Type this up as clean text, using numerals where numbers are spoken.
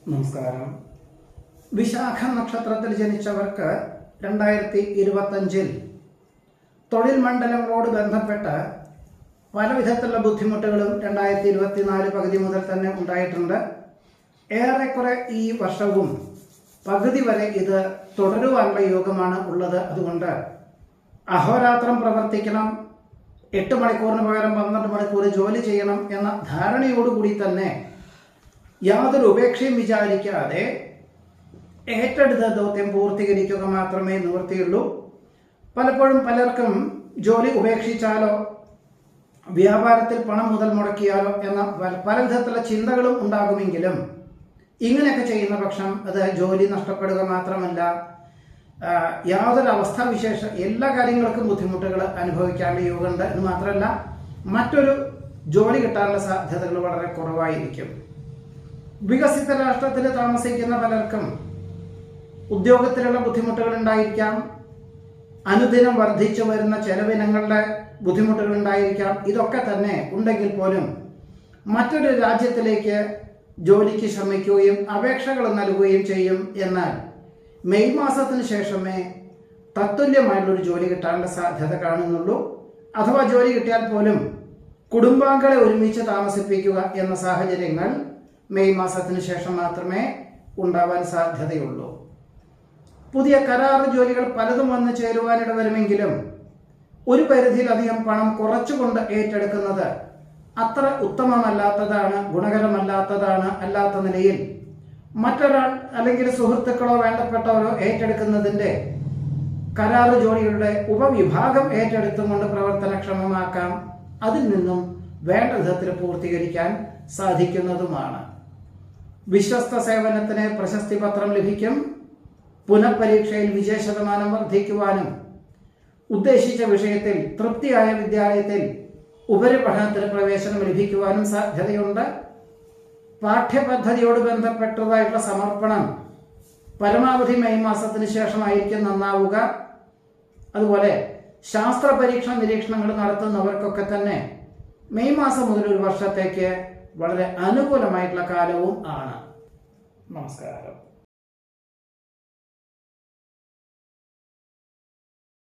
നമസ്കാരം. വിശാഖ നക്ഷത്രത്തിൽ ജനിച്ചവർക്ക് 2025 തൊഴിൽ മണ്ഡലങ്ങളോട് ബന്ധപ്പെട്ട് പല വിധത്തിലുള്ള ബുദ്ധിമുട്ടുകളും 2024 പകുതി മുതൽ തന്നെ ഉണ്ടായിട്ടുണ്ട്. ഏറെക്കുറെ ഈ വർഷവും പകുതി വരെ ഇത് തുടരുവാനുള്ള യോഗമാണ് ഉള്ളത്. അതുകൊണ്ട് അഹോരാത്രം പ്രവർത്തിക്കണം, 8 മണിക്കൂറിന് പകരം 12 മണിക്കൂർ ജോലി ചെയ്യണം എന്ന ധാരണയോടുകൂടി തന്നെ യാതൊരു ഉപേക്ഷയും വിചാരിക്കാതെ ഏറ്റെടുത്ത ദൗത്യം പൂർത്തീകരിക്കുക മാത്രമേ നിവൃത്തിയുള്ളൂ. പലപ്പോഴും പലർക്കും ജോലി ഉപേക്ഷിച്ചാലോ വ്യാപാരത്തിൽ പണം മുതൽ മുടക്കിയാലോ എന്ന പല വിധത്തിലുള്ള ചിന്തകളും ഉണ്ടാകുമെങ്കിലും ഇങ്ങനെയൊക്കെ ചെയ്യുന്ന പക്ഷം അത് ജോലി നഷ്ടപ്പെടുക മാത്രമല്ല, യാതൊരു അവസ്ഥാവിശേഷ എല്ലാ കാര്യങ്ങൾക്കും ബുദ്ധിമുട്ടുകൾ അനുഭവിക്കാനുള്ള യോഗമുണ്ട്. എന്ന് മാത്രമല്ല, മറ്റൊരു ജോലി കിട്ടാനുള്ള സാധ്യതകൾ വളരെ കുറവായിരിക്കും. വികസിത രാഷ്ട്രത്തിൽ താമസിക്കുന്ന പലർക്കും ഉദ്യോഗത്തിലുള്ള ബുദ്ധിമുട്ടുകൾ ഉണ്ടായിരിക്കാം, അനുദിനം വർദ്ധിച്ചു വരുന്ന ചെലവിനങ്ങളുടെ ബുദ്ധിമുട്ടുകൾ ഉണ്ടായിരിക്കാം. ഇതൊക്കെ തന്നെ ഉണ്ടെങ്കിൽ പോലും മറ്റൊരു രാജ്യത്തിലേക്ക് ജോലിക്ക് ശ്രമിക്കുകയും അപേക്ഷകൾ നൽകുകയും ചെയ്യും. എന്നാൽ മെയ് മാസത്തിന് ശേഷമേ തത്തുല്യമായുള്ളൊരു ജോലി കിട്ടാനുള്ള സാധ്യത കാണുന്നുള്ളൂ. അഥവാ ജോലി കിട്ടിയാൽ പോലും കുടുംബാംഗങ്ങളെ ഒരുമിച്ച് താമസിപ്പിക്കുക എന്ന സാഹചര്യങ്ങൾ മെയ് മാസത്തിന് ശേഷം മാത്രമേ ഉണ്ടാവാൻ സാധ്യതയുള്ളൂ. പുതിയ കരാർ ജോലികൾ പലതും വന്നു ചേരുവാനിട വരുമെങ്കിലും ഒരു പരിധിയിലധികം പണം കുറച്ചുകൊണ്ട് ഏറ്റെടുക്കുന്നത് അത്ര ഉത്തമമല്ലാത്തതാണ്, ഗുണകരമല്ലാത്തതാണ്. അല്ലാത്ത നിലയിൽ മറ്റൊരാൾ അല്ലെങ്കിൽ സുഹൃത്തുക്കളോ വേണ്ടപ്പെട്ടവരോ ഏറ്റെടുക്കുന്നതിൻ്റെ കരാർ ജോലികളുടെ ഉപവിഭാഗം ഏറ്റെടുത്തുകൊണ്ട് പ്രവർത്തനക്ഷമമാക്കാം. അതിൽ നിന്നും വേണ്ട വിധത്തിൽ പൂർത്തീകരിക്കാൻ സാധിക്കുന്നതുമാണ്. വിശ്വസ്ത സേവനത്തിന് പ്രശസ്തി പത്രം ലഭിക്കും. പുനഃപരീക്ഷയിൽ വിജയശതമാനം വർദ്ധിക്കുവാനും ഉദ്ദേശിച്ച വിഷയത്തിൽ തൃപ്തിയായ വിദ്യാലയത്തിൽ ഉപരിപഠനത്തിന് പ്രവേശനം ലഭിക്കുവാനും സാധ്യതയുണ്ട്. പാഠ്യപദ്ധതിയോട് ബന്ധപ്പെട്ടതായിട്ടുള്ള സമർപ്പണം പരമാവധി മെയ് മാസത്തിന് ശേഷമായിരിക്കും നന്നാവുക. അതുപോലെ ശാസ്ത്ര പരീക്ഷ നിരീക്ഷണങ്ങൾ നടത്തുന്നവർക്കൊക്കെ തന്നെ മെയ് മാസം മുതൽ ഒരു വർഷത്തേക്ക് വളരെ അനുകൂലമായിട്ടുള്ള കാലവും ആണ്. നമസ്കാരം.